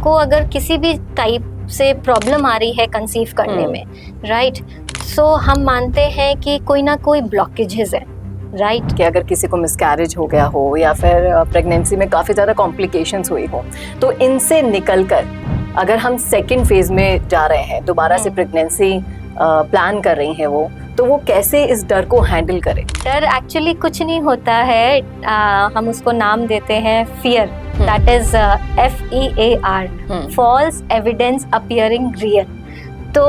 आपको अगर किसी भी टाइप से प्रॉब्लम आ रही है कंसीव करने में, राइट, सो हम मानते हैं कि कोई ना कोई ब्लॉकेजेस है, राइट। कि अगर किसी को मिसकैरेज हो गया हो या फिर प्रेगनेंसी में काफ़ी ज़्यादा कॉम्प्लिकेशंस हुई हो, तो इनसे निकलकर अगर हम सेकंड फेज में जा रहे हैं, दोबारा से प्रेगनेंसी प्लान कर रही हैं वो, तो वो कैसे इस डर को हैंडल करें? डर एक्चुअली कुछ नहीं होता है, हम उसको नाम देते हैं fear, that is FEAR, false evidence appearing real. तो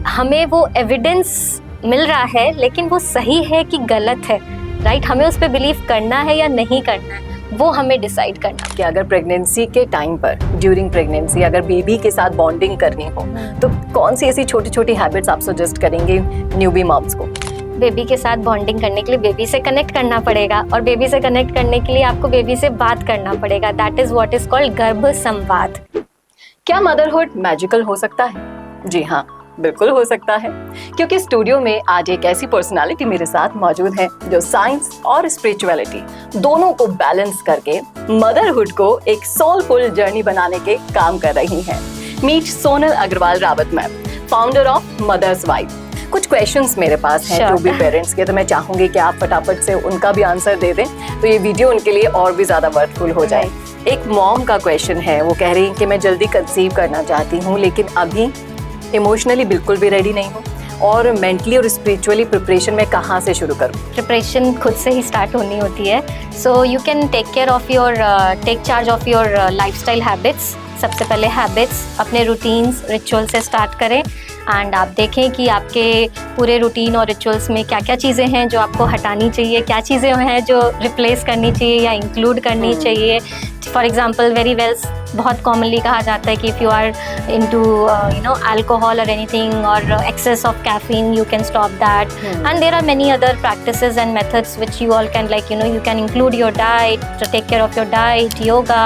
हमें वो एविडेंस मिल रहा है लेकिन वो सही है कि गलत है, राइट, हमें उस पर बिलीव करना है या नहीं करना है, वो हमें डिसाइड करना। कि अगर प्रेगनेंसी के टाइम पर, ड्यूरिंग प्रेगनेंसी, अगर बेबी के साथ बॉन्डिंग करनी हो, तो कौन सी ऐसी छोटी छोटी हैबिट्स आप सजेस्ट करेंगे न्यूबी मॉम्स को? बेबी के साथ बॉन्डिंग करने के लिए बेबी से कनेक्ट करना पड़ेगा, और बेबी से कनेक्ट करने के लिए आपको बेबी से बात करना पड़ेगा, that is what is called गर्भ संवाद। क्या मदरहुड मैजिकल हो सकता है? जी हाँ, बिल्कुल हो सकता है, क्योंकि स्टूडियो में आज एक ऐसी पर्सनालिटी मेरे साथ मौजूद है जो साइंस और स्पिरिचुअलिटी दोनों को बैलेंस करके मदरहुड को एक सोलफुल जर्नी बनाने के काम कर रही हैं। Meet Sonal Agarwal Rawat ma'am, founder of mothers wife. कुछ क्वेश्चंस मेरे पास हैं जो भी पेरेंट्स के, तो मैं चाहूंगी कि आप फटाफट से उनका भी आंसर दे दें, तो ये वीडियो उनके लिए और भी ज्यादा वर्थफुल हो जाए। एक मॉम का क्वेश्चन है, वो कह रही है कि मैं जल्दी कंसीव करना चाहती हूँ लेकिन अभी इमोशनली बिल्कुल भी रेडी नहीं हूँ, और मेंटली और स्पिरिचुअली प्रिपरेशन में कहाँ से शुरू करूँ? प्रिपरेशन खुद से ही स्टार्ट होनी होती है, so you can take charge of your lifestyle habits. सबसे पहले हैबिट्स, अपने रूटीन्स, रिचुअल से स्टार्ट करें, एंड आप देखें कि आपके पूरे रूटीन और रिचुअल्स में क्या क्या चीज़ें हैं जो आपको हटानी चाहिए, क्या चीज़ें हैं जो रिप्लेस करनी चाहिए या इंक्लूड करनी चाहिए। फॉर एग्जाम्पल, वेरी वेल बहुत कॉमनली कहा जाता है कि if you are into alcohol और एनीथिंग और excess of caffeine, you can stop that. And there are many other practices and methods which you all can, like, you can include your diet, to take care of your diet, yoga,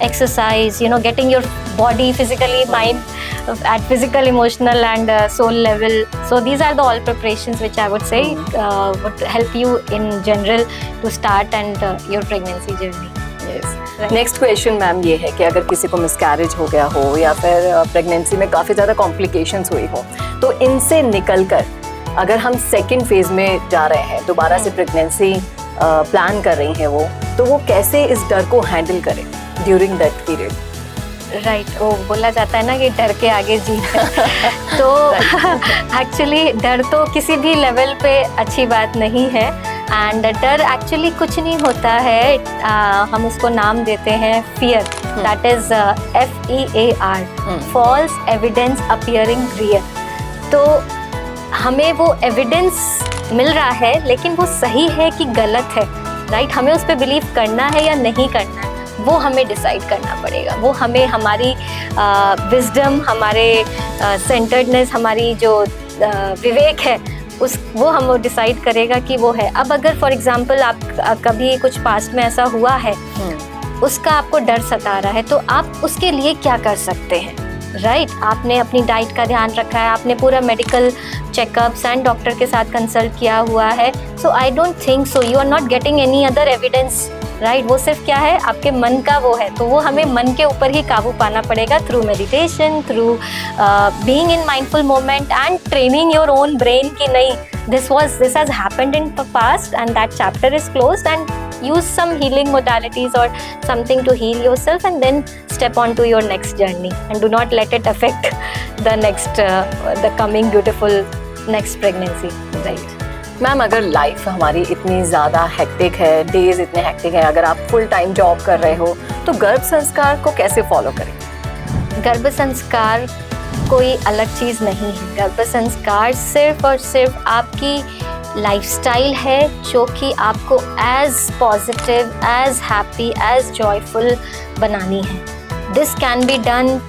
exercise, getting your body physically, mind at physical, emotional and soul level. So these are the all preparations which I would say would help you in general to start and your pregnancy journey. Next question ma'am ये है कि अगर किसी को miscarriage हो गया हो या फिर प्रेगनेंसी में काफ़ी ज़्यादा कॉम्प्लिकेशंस हुई हो, तो इनसे निकलकर अगर हम सेकंड फेज में जा रहे हैं, दोबारा से प्रेगनेंसी प्लान कर रही हैं वो, तो वो कैसे इस डर को हैंडल करें ड्यूरिंग दैट पीरियड? राइट, वो बोला जाता है ना कि डर के आगे जीत है। तो एक्चुअली डर तो किसी भी लेवल पे अच्छी बात नहीं है, एंड डर एक्चुअली कुछ नहीं होता है, हम उसको नाम देते हैं fear, that is FEAR, false evidence appearing real. तो हमें वो एविडेंस मिल रहा है लेकिन वो सही है कि गलत है, राइट, हमें उस पर बिलीव करना है या नहीं करना है, वो हमें डिसाइड करना पड़ेगा। वो हमें हमारी विजडम, हमारे सेंटर्डनेस, हमारी जो विवेक है, वो हम डिसाइड करेगा कि वो है। अब अगर फॉर एग्जांपल आप कभी कुछ पास्ट में ऐसा हुआ है, उसका आपको डर सता रहा है, तो आप उसके लिए क्या कर सकते हैं, राइट? आपने अपनी डाइट का ध्यान रखा है, आपने पूरा मेडिकल चेकअप्स एंड डॉक्टर के साथ कंसल्ट किया हुआ है, so I don't think so you are not getting any other evidence, right? वो सिर्फ क्या है, आपके मन का वो है, तो वो हमें मन के ऊपर ही काबू पाना पड़ेगा through meditation, through being in mindful moment and training your own brain कि नहीं, this has happened in the past and that chapter is closed, and use some healing modalities or something to heal yourself and then step on to your next journey and do not let it affect the next the coming beautiful next pregnancy, right? Ma'am, अगर life हमारी इतनी ज़्यादा hectic है, days इतने hectic हैं, अगर आप full time job कर रहे हो, तो गर्भ संस्कार को कैसे फॉलो करें? गर्भ संस्कार कोई अलग चीज़ नहीं है। गर्भ संस्कार सिर्फ और सिर्फ आपकी लाइफस्टाइल है जो कि आपको as positive, as happy, as joyful बनानी है। This can be done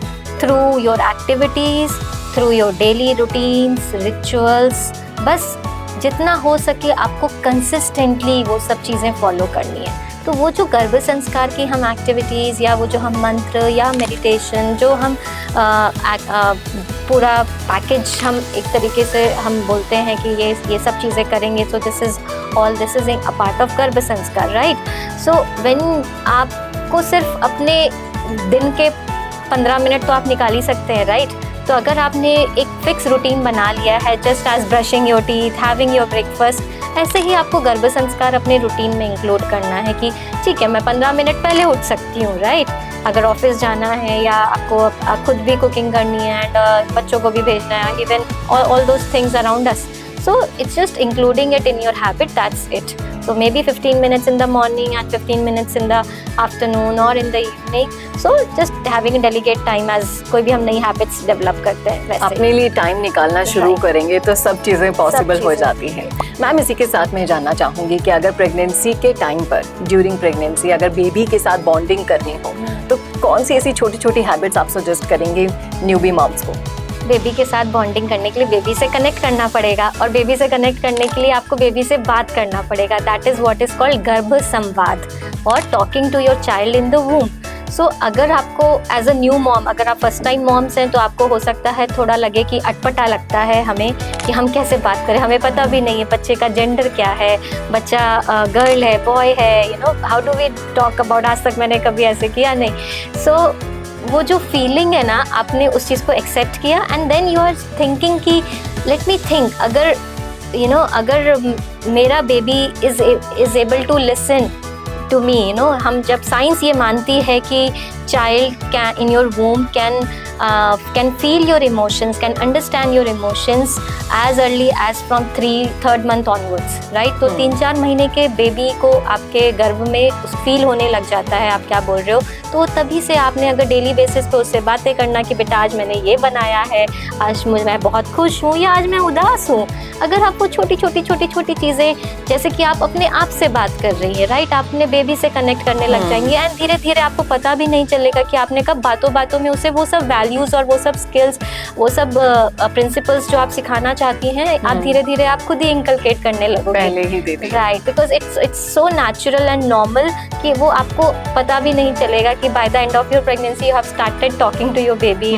through your activities, through your daily routines, rituals. बस जितना हो सके आपको कंसिस्टेंटली वो सब चीज़ें फॉलो करनी है। तो वो जो गर्भ संस्कार की हम एक्टिविटीज़ या वो जो हम मंत्र या मेडिटेशन, जो हम पूरा पैकेज हम एक तरीके से हम बोलते हैं कि ये सब चीज़ें करेंगे, so this is a part of गर्भ संस्कार, राइट? सो व्हेन आपको सिर्फ अपने दिन के 15 मिनट तो आप निकाल ही सकते हैं, राइट? तो अगर आपने एक फिक्स रूटीन बना लिया है, just as brushing your teeth, having your breakfast, ऐसे ही आपको गर्भ संस्कार अपने रूटीन में इंक्लूड करना है कि ठीक है, मैं 15 मिनट पहले उठ सकती हूँ, राइट? अगर ऑफिस जाना है या आपको खुद भी कुकिंग करनी है एंड बच्चों को भी भेजना है, even all those things around us. So it's just including it in your habit, that's it. So maybe 15 minutes in the morning and 15 minutes in the afternoon or in the evening. So just having a delegate time as कोई भी हम नई habits develop करते हैं वैसे. अपने लिए time निकालना शुरू करेंगे तो सब चीज़ें पॉसिबल हो जाती हैं. मैम, इसी के साथ मैं जानना चाहूँगी कि अगर प्रेगनेंसी के टाइम पर, ड्यूरिंग प्रेगनेंसी, अगर बेबी के साथ बॉन्डिंग करनी हो तो कौन सी ऐसी छोटी छोटी हैबिट्स आप सजेस्ट करेंगे न्यूबी मॉम्स को? बेबी के साथ बॉन्डिंग करने के लिए बेबी से कनेक्ट करना पड़ेगा, और बेबी से कनेक्ट करने के लिए आपको बेबी से बात करना पड़ेगा. That is what is called गर्भ संवाद और talking to your child in the womb. So अगर आपको एज अ न्यू मॉम, अगर आप फर्स्ट टाइम मॉम्स हैं, तो आपको हो सकता है थोड़ा लगे कि अटपटा लगता है हमें कि हम कैसे बात करें, हमें पता भी नहीं है बच्चे का जेंडर क्या है, बच्चा गर्ल है, बॉय है, you know, how do we talk about. आज तक मैंने कभी ऐसे किया नहीं. सो वो जो फीलिंग है ना, आपने उस चीज़ को एक्सेप्ट किया and then you are thinking कि लेट मी थिंक, अगर यू नो, अगर मेरा baby is able to listen to me, you know, हम जब साइंस ये मानती है कि child can in your womb can feel your emotions, can understand your emotions as early as from 3rd month onwards, right? तो 3-4 महीने के baby को आपके गर्भ में फील होने लग जाता है आप क्या बोल रहे हो. तो तभी से आपने अगर डेली बेसिस पे उससे बातें करना कि बेटा आज मैंने ये बनाया है, आज मैं बहुत खुश हूँ, या आज मैं उदास हूँ. अगर आप वो छोटी छोटी चीज़ें, जैसे कि आप अपने आप से बात कर रही है, राइट, आप अपने बेबी से कनेक्ट करने लग जाएंगे एंड धीरे धीरे आपको पता भी नहीं चलेगा कि आपने कब बातों में उसे वो सब वैल्यूज़ और वो सब स्किल्स, वो सब प्रिंसिपल्स जो आप सिखाना चाहती हैं, आप धीरे धीरे आप खुद ही इंकलकेट करने लगोगे पहले ही दे देंगे, right? Because it's so natural and normal कि वो आपको पता भी नहीं चलेगा कि by the end of your pregnancy you have started talking to your baby.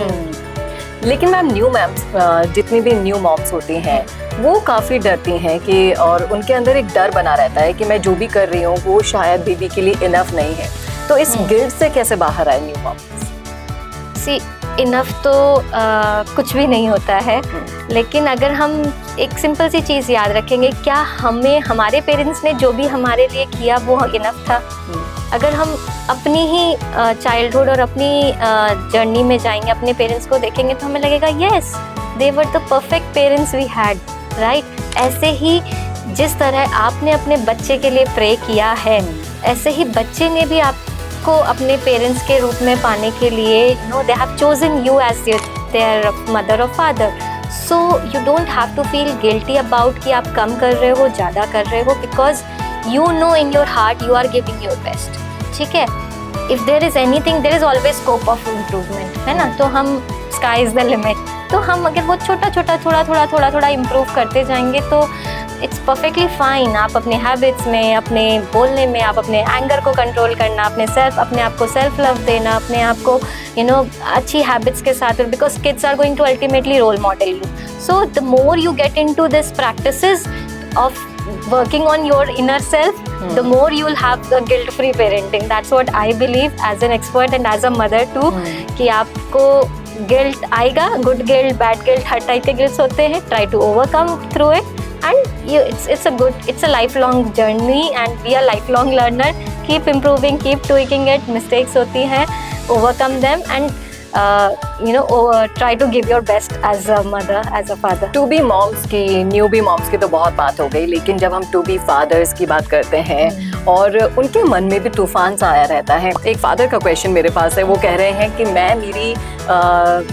लेकिन मैम, न्यू मैम्स, जितनी भी न्यू मॉम्स होती हैं वो काफ़ी डरती हैं कि, और उनके अंदर एक डर बना रहता है कि मैं जो भी कर रही हूँ वो शायद बेबी के लिए इनफ नहीं है. तो इस गिल्ट से कैसे बाहर आए न्यू मॉम्स? सी, इनफ तो कुछ भी नहीं होता है, लेकिन अगर हम एक सिंपल सी चीज़ याद रखेंगे, क्या हमें हमारे पेरेंट्स ने जो भी हमारे लिए किया वो इनफ था? अगर हम अपनी ही चाइल्डहुड और अपनी जर्नी में जाएंगे, अपने पेरेंट्स को देखेंगे, तो हमें लगेगा yes, they were the perfect parents we had, right? ऐसे ही जिस तरह आपने अपने बच्चे के लिए प्रे किया है, ऐसे ही बच्चे ने भी आपको अपने पेरेंट्स के रूप में पाने के लिए, you know, they have chosen you as their mother और father. So you don't have to feel guilty about कि आप कम कर रहे हो, ज़्यादा कर रहे हो, because you know in your heart you are giving your best. ठीक है? If there is anything, there is always scope of improvement, है ना? तो हम, स्काई इज़ द लिमिट. तो हम अगर वो छोटा थोड़ा इम्प्रूव करते जाएंगे तो इट्स परफेक्टली फाइन. आप अपने हैबिट्स में, अपने बोलने में, आप अपने एंगर को कंट्रोल करना, अपने आप को सेल्फ लव देना, अपने आप को, यू नो, अच्छी हैबिट्स के साथ, because kids are going to ultimately role model you. So the more you get into this practices of working on your inner self, the more you will have the guilt-free parenting. That's what I believe as an expert and as a mother too. कि आपको guilt आएगा, good guilt, bad guilt, हर type के guilts होते हैं. Try to overcome through it, and it's a lifelong journey, and we are lifelong learner. Keep improving, keep tweaking it. Mistakes होती हैं, overcome them, and try to give your best as a mother, as a father. To be moms की, new be moms की तो बहुत बात हो गई, लेकिन जब हम टू बी फादर्स की बात करते हैं और उनके मन में भी तूफान सा आया रहता है. एक फादर का क्वेश्चन मेरे पास है, वो कह रहे हैं कि मैं मेरी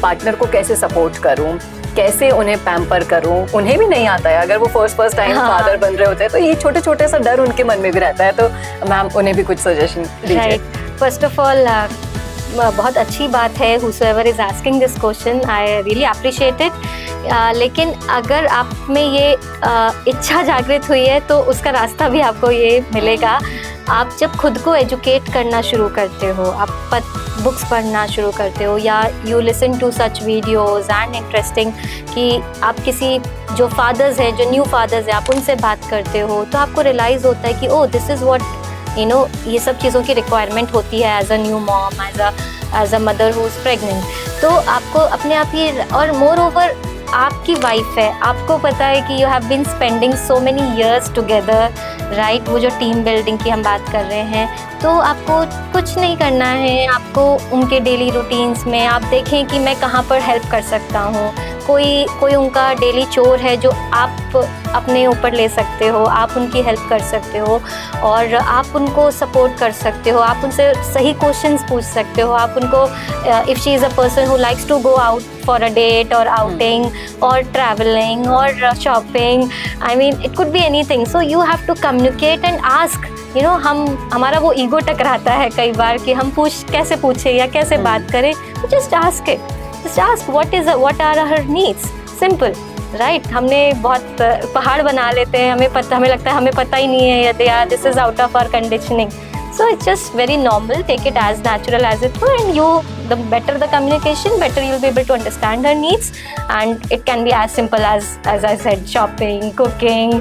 पार्टनर को कैसे सपोर्ट करूं, कैसे उन्हें पैम्पर करूं. उन्हें भी नहीं आता है, अगर वो फर्स्ट टाइम फादर बन रहे होते हैं, तो ये छोटे सा डर उनके मन में भी रहता है. तो मैम, उन्हें भी कुछ सजेशन दीजिए. फर्स्ट ऑफ ऑल, बहुत अच्छी बात है whosoever is asking this question, I really appreciate it. लेकिन अगर आप में ये इच्छा जागृत हुई है तो उसका रास्ता भी आपको ये मिलेगा. आप जब खुद को एजुकेट करना शुरू करते हो, आप बुक्स पढ़ना शुरू करते हो, या you listen to such videos and interesting, कि आप किसी जो फादर्स हैं, जो न्यू फादर्स हैं, आप उनसे बात करते हो, तो आपको रियलाइज़ होता है कि oh, this is what, you know, ये सब चीज़ों की रिक्वायरमेंट होती है as a new mom, as a as a mother who is pregnant, तो आपको अपने आप ही, और मोर ओवर आपकी वाइफ है, आपको पता है कि you have been spending so many years together, right. वो जो टीम बिल्डिंग की हम बात कर रहे हैं, तो आपको कुछ नहीं करना है, आपको उनके डेली रूटीन्स में आप देखें कि मैं कहाँ पर हेल्प कर सकता हूँ। कोई उनका डेली चोर है जो आप अपने ऊपर ले सकते हो, आप उनकी हेल्प कर सकते हो और आप उनको सपोर्ट कर सकते हो, आप उनसे सही क्वेश्चंस पूछ सकते हो, आप उनको if she is a person who likes to go out for a date और आउटिंग और ट्रैवलिंग और shopping, I mean it could be anything, so you have to communicate and ask. You know, हमारा वो ego टकराता है कई बार कि हम कैसे पूछे या कैसे बात करें। Just ask it, just ask what are her needs, simple, right. हमने बहुत पहाड़ बना लेते हैं, हमें लगता है हमें पता ही नहीं है, या this is out of our conditioning. So it's just very normal, take it as natural as it were, and the better the communication, better you'll be able to understand her needs, and it can be as simple as I said, shopping, cooking,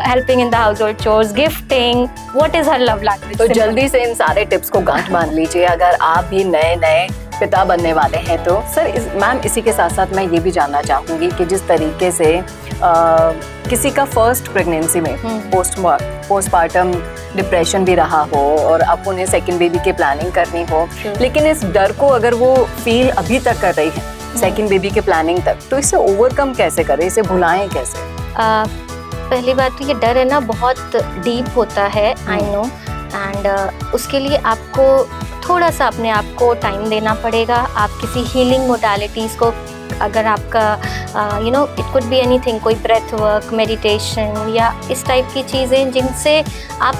helping in the household chores, gifting, what is her love language. तो जल्दी से इन सारे tips को गांठ बांध लीजिए अगर आप भी नए पिता बनने वाले हैं तो। सर मैम, इसी के साथ साथ मैं ये भी जानना चाहूँगी कि जिस तरीके से किसी का फर्स्ट प्रेगनेंसी में पोस्टमार्टम डिप्रेशन भी रहा हो और अब उन्हें सेकंड बेबी की प्लानिंग करनी हो, लेकिन इस डर को अगर वो फील अभी तक कर रही है सेकंड बेबी के प्लानिंग तक, तो इसे ओवरकम कैसे करें, इसे भुलाएं कैसे? पहली बात तो ये डर है ना, बहुत डीप होता है, आई नो, एंड उसके लिए आपको थोड़ा सा अपने आप को टाइम देना पड़ेगा। आप किसी हीलिंग मोडालिटीज़ को, अगर आपका you know it could be anything, कोई ब्रेथ वर्क, मेडिटेशन या इस टाइप की चीज़ें जिनसे आप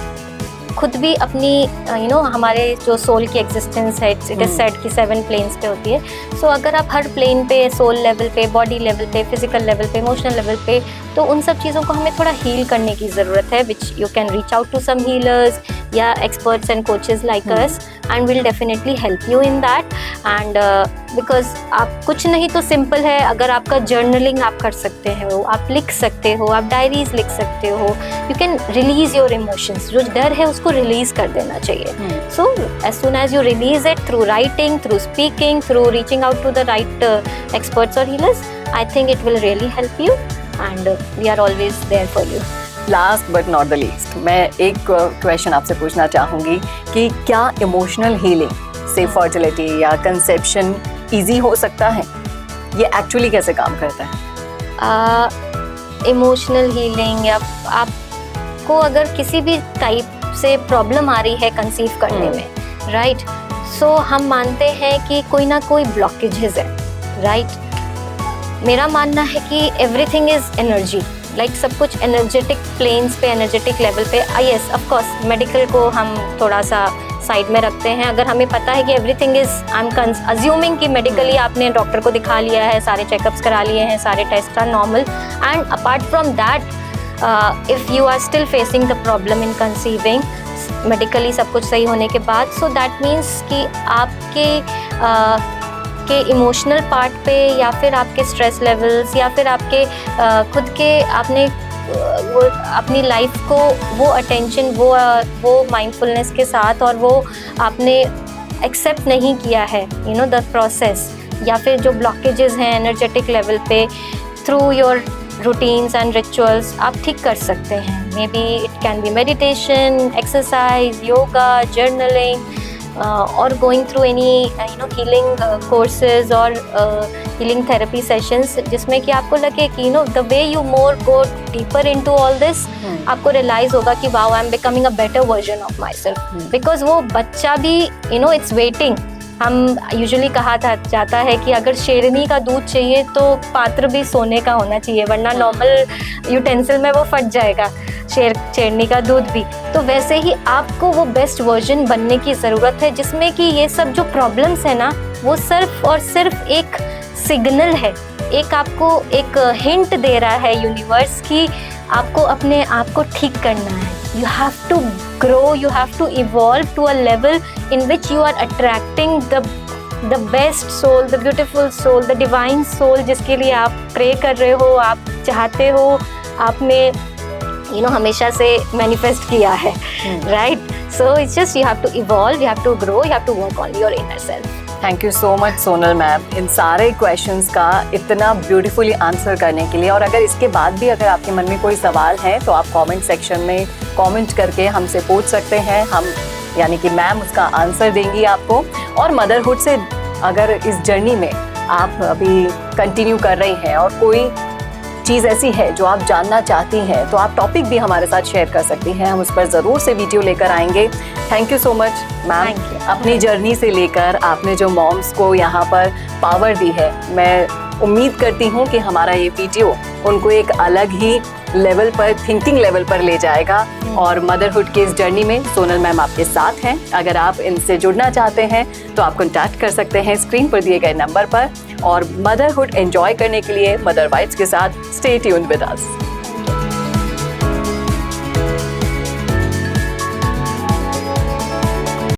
खुद भी अपनी यू नो हमारे जो सोल की एग्जिस्टेंस है, इट इज सेड कि 7 प्लेन्स पे होती है। सो अगर आप हर प्लेन पे, सोल लेवल पे, बॉडी लेवल पे, फिजिकल लेवल पे, इमोशनल लेवल पे, तो उन सब चीज़ों को हमें थोड़ा हील करने की ज़रूरत है, which you can reach out to some healers या experts and coaches like us, and will definitely help you in that. And because आप कुछ नहीं तो सिंपल है, अगर आपका जर्नलिंग आप कर सकते हो, आप लिख सकते हो, आप डायरीज लिख सकते हो, you can release your emotions. जो डर है उसको रिलीज कर देना चाहिए। So as soon as you release it through writing, through speaking, through reaching out to the right experts और healers, I think it will really help you and we are always there for you. Last but not the least, मैं एक question आपसे पूछना चाहूँगी कि क्या emotional healing से fertility या कंसेप्शन ईजी हो सकता है? ये एक्चुअली कैसे काम करता है? इमोशनल हीलिंग, या आपको अगर किसी भी टाइप से प्रॉब्लम आ रही है कंसीव करने में, राइट, सो हम मानते हैं कि कोई ना कोई ब्लॉकेजेस है, राइट। मेरा मानना है कि एवरीथिंग इज एनर्जी, लाइक सब कुछ एनर्जेटिक प्लेन्स पे, एनर्जेटिक लेवल पे। यस, ऑफ कोर्स मेडिकल को हम थोड़ा सा साइड में रखते हैं। अगर हमें पता है कि everything is, I am assuming कि मेडिकली आपने डॉक्टर को दिखा लिया है, सारे चेकअप्स करा लिए हैं, सारे test are normal, and apart from that if you are still facing the problem in conceiving, medically सब कुछ सही होने के बाद, सो दैट मीन्स कि आपके के इमोशनल पार्ट पे, या फिर आपके स्ट्रेस लेवल्स, या फिर आपके खुद के आपने वो अपनी लाइफ को वो अटेंशन, वो माइंडफुलनेस के साथ, और वो आपने एक्सेप्ट नहीं किया है, यू नो, द प्रोसेस, या फिर जो ब्लॉकेजेस हैं एनर्जेटिक लेवल पे, through your routines and rituals आप ठीक कर सकते हैं। May be it can be meditation, exercise, yoga, journaling, or going through any you know healing courses or healing therapy sessions, जिसमें कि आपको लगे कि you know the way you more go deeper into all this, आपको realize होगा कि wow, I'm becoming a better version of myself, because वो बच्चा भी you know it's waiting। हम यूजुअली कहा जाता है कि अगर शेरनी का दूध चाहिए तो पात्र भी सोने का होना चाहिए, वरना नॉर्मल यूटेंसिल में वो फट जाएगा, शेरनी का दूध भी। तो वैसे ही आपको वो बेस्ट वर्जन बनने की ज़रूरत है, जिसमें कि ये सब जो प्रॉब्लम्स है ना, वो सिर्फ और सिर्फ एक सिग्नल है, एक आपको एक हिंट दे रहा है यूनिवर्स की आपको अपने आप को ठीक करना है। You have to grow, you have to evolve to a level in which you are attracting the best soul, the beautiful soul, the divine soul, जिसके लिए आप प्रे कर रहे हो, आप चाहते हो, आपने you know हमेशा से मैनिफेस्ट किया है, right? So it's just you have to evolve, you have to grow, you have to work on your inner self. Thank you so much Sonal ma'am, इन सारे क्वेश्चंस का इतना ब्यूटीफुली आंसर करने के लिए। और अगर इसके बाद भी अगर आपके मन में कोई सवाल है तो आप कमेंट सेक्शन में कमेंट करके हमसे पूछ सकते हैं, हम यानी कि मैम उसका आंसर देंगी आपको। और मदरहुड से अगर इस जर्नी में आप अभी कंटिन्यू कर रही हैं और कोई चीज़ ऐसी है जो आप जानना चाहती हैं तो आप टॉपिक भी हमारे साथ शेयर कर सकती हैं, हम उस पर ज़रूर से वीडियो लेकर आएंगे। Thank you so much ma'am, Thank you. अपनी जर्नी से लेकर आपने जो मॉम्स को यहाँ पर पावर दी है, मैं उम्मीद करती हूँ कि हमारा ये वीडियो उनको एक अलग ही लेवल पर, थिंकिंग लेवल पर ले जाएगा। और मदरहुड के इस जर्नी में सोनल मैम आपके साथ हैं। अगर आप इनसे जुड़ना चाहते हैं तो आप कॉन्टैक्ट कर सकते हैं स्क्रीन पर दिए गए नंबर पर। और मदरहुड एंजॉय करने के लिए मदर वाइब्स के साथ स्टे ट्यून्ड विद अस।